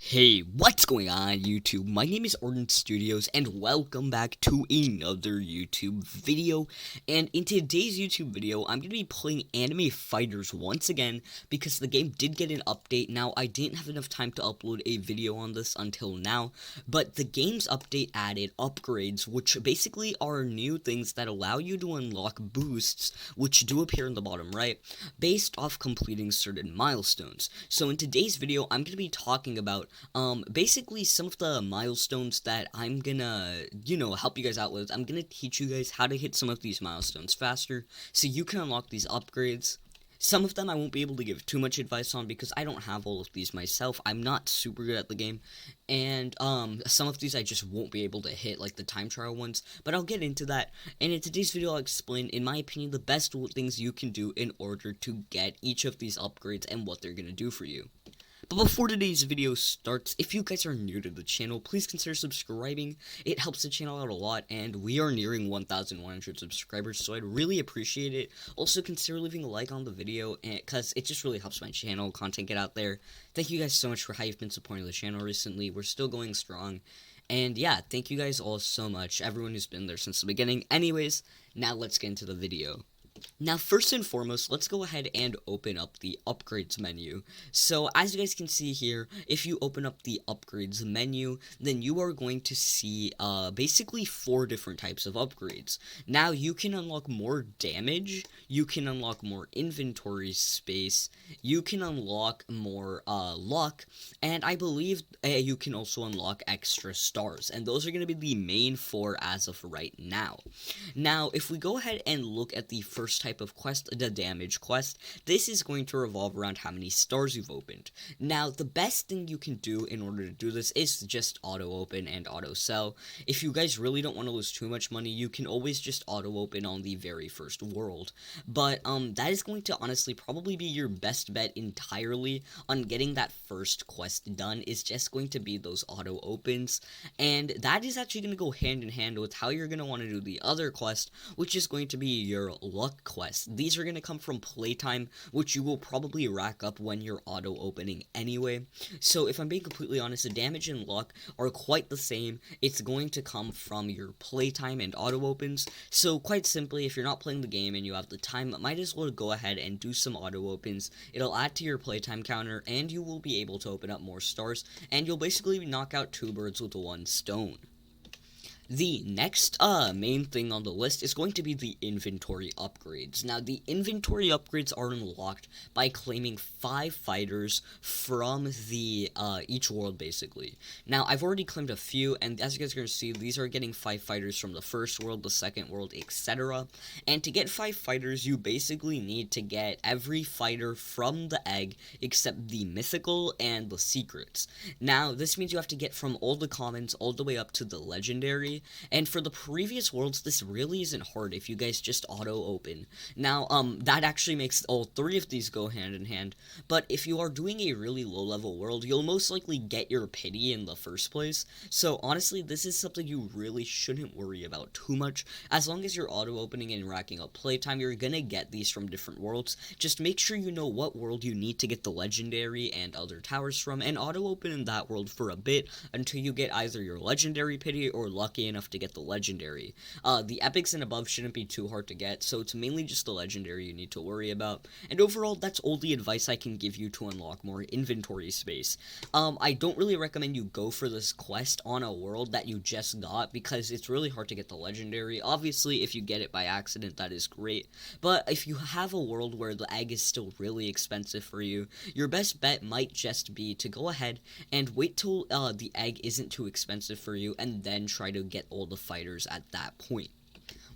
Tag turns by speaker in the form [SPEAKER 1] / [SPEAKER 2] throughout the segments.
[SPEAKER 1] Hey, what's going on YouTube? My name is Arden Studios and welcome back to another YouTube video. And in today's YouTube video, I'm going to be playing Anime Fighters once again because the game did get an update. Now, I didn't have enough time to upload a video on this until now, but the game's update added upgrades, which basically are new things that allow you to unlock boosts, which do appear in the bottom right, based off completing certain milestones. So in today's video, I'm going to be talking about basically some of the milestones that I'm gonna, help you guys out with. I'm gonna teach you guys how to hit some of these milestones faster so you can unlock these upgrades. Some of them I won't be able to give too much advice on because I don't have all of these myself. I'm not super good at the game, and some of these I just won't be able to hit, like the time trial ones, but I'll get into that. And in today's video I'll explain, in my opinion, the best things you can do in order to get each of these upgrades and what they're gonna do for you. But before today's video starts, if you guys are new to the channel, please consider subscribing. It helps the channel out a lot, and we are nearing 1,100 subscribers, so I'd really appreciate it. Also, consider leaving a like on the video, because it just really helps my channel content get out there. Thank you guys so much for how you've been supporting the channel recently. We're still going strong. And yeah, thank you guys all so much, everyone who's been there since the beginning. Anyways, now let's get into the video. Now, first and foremost, let's go ahead and open up the upgrades menu. So, as you guys can see here, if you open up the upgrades menu, then you are going to see basically 4 different types of upgrades. Now, you can unlock more damage, you can unlock more inventory space, you can unlock more luck, and I believe you can also unlock extra stars. And those are going to be the main 4 as of right now. Now, if we go ahead and look at the first type of quest, the damage quest, this is going to revolve around how many stars you've opened. Now, the best thing you can do in order to do this is just auto open and auto sell. If you guys really don't want to lose too much money, you can always just auto open on the very first world. But that is going to honestly probably be your best bet entirely on getting that first quest done, is just going to be those auto opens. And that is actually going to go hand in hand with how you're going to want to do the other quest, which is going to be your luck quests. These are going to come from playtime, which you will probably rack up when you're auto opening anyway. So if I'm being completely honest, the damage and luck are quite the same. It's going to come from your playtime and auto opens. So quite simply, if you're not playing the game and you have the time, might as well go ahead and do some auto opens. It'll add to your playtime counter, and you will be able to open up more stars, and you'll basically knock out 2 birds with 1 stone. The next main thing on the list is going to be the inventory upgrades. Now, the inventory upgrades are unlocked by claiming 5 fighters from the each world, basically. Now, I've already claimed a few, and as you guys are going to see, these are getting 5 fighters from the first world, the second world, etc. And to get 5 fighters, you basically need to get every fighter from the egg except the mythical and the secrets. Now, this means you have to get from all the commons all the way up to the legendary. And for the previous worlds, this really isn't hard if you guys just auto open. Now, that actually makes all 3 of these go hand in hand. But if you are doing a really low level world, you'll most likely get your pity in the first place. So honestly, this is something you really shouldn't worry about too much. As long as you're auto opening and racking up playtime, you're gonna get these from different worlds. Just make sure you know what world you need to get the legendary and other towers from, and auto open in that world for a bit until you get either your legendary pity or lucky enough to get the legendary. The epics and above shouldn't be too hard to get, so it's mainly just the legendary you need to worry about. And overall, that's all the advice I can give you to unlock more inventory space. I don't really recommend you go for this quest on a world that you just got, because it's really hard to get the legendary. Obviously, if you get it by accident, that is great. But if you have a world where the egg is still really expensive for you, your best bet might just be to go ahead and wait till the egg isn't too expensive for you, and then try to get all the fighters at that point.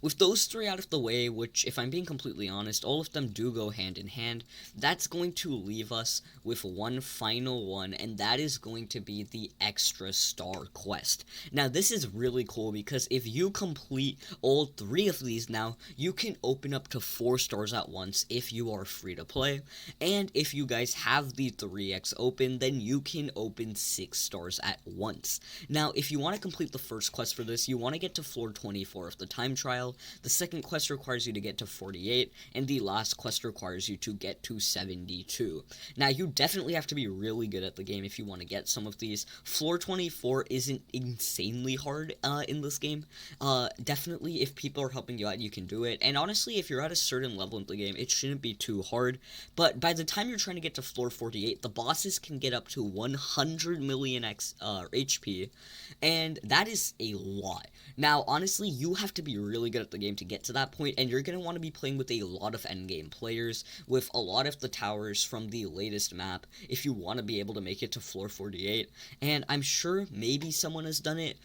[SPEAKER 1] With those 3 out of the way, which, if I'm being completely honest, all of them do go hand in hand, that's going to leave us with one final one, and that is going to be the extra star quest. Now, this is really cool because if you complete all 3 of these now, you can open up to 4 stars at once if you are free to play, and if you guys have the 3x open, then you can open 6 stars at once. Now, if you want to complete the first quest for this, you want to get to floor 24 of the time trial, well. The second quest requires you to get to 48, and the last quest requires you to get to 72. Now, you definitely have to be really good at the game if you want to get some of these. Floor 24 isn't insanely hard in this game. Definitely, if people are helping you out, you can do it. And honestly, if you're at a certain level in the game, it shouldn't be too hard. But by the time you're trying to get to floor 48, the bosses can get up to 100 million HP, and that is a lot. Now, honestly, you have to be really good at the game to get to that point, and you're going to want to be playing with a lot of endgame players, with a lot of the towers from the latest map, if you want to be able to make it to floor 48. And I'm sure maybe someone has done it,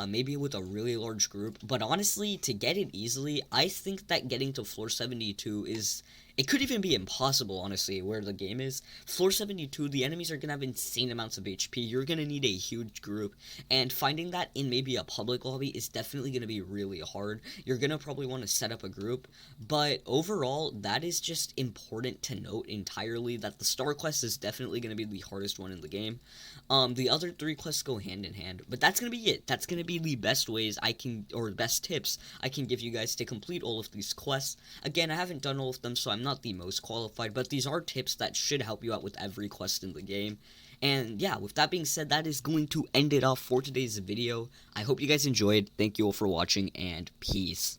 [SPEAKER 1] maybe with a really large group, but honestly, to get it easily, I think that getting to floor 72 is... It could even be impossible, honestly, where the game is. Floor 72, the enemies are going to have insane amounts of HP. You're going to need a huge group, and finding that in maybe a public lobby is definitely going to be really hard. You're going to probably want to set up a group, but overall, that is just important to note entirely, that the Star Quest is definitely going to be the hardest one in the game. The other 3 quests go hand in hand, but that's going to be it. That's going to be the best ways or best tips I can give you guys to complete all of these quests. Again, I haven't done all of them, so I'm not the most qualified, but these are tips that should help you out with every quest in the game. And yeah, with that being said, that is going to end it off for today's video. I hope you guys enjoyed. Thank you all for watching, and peace.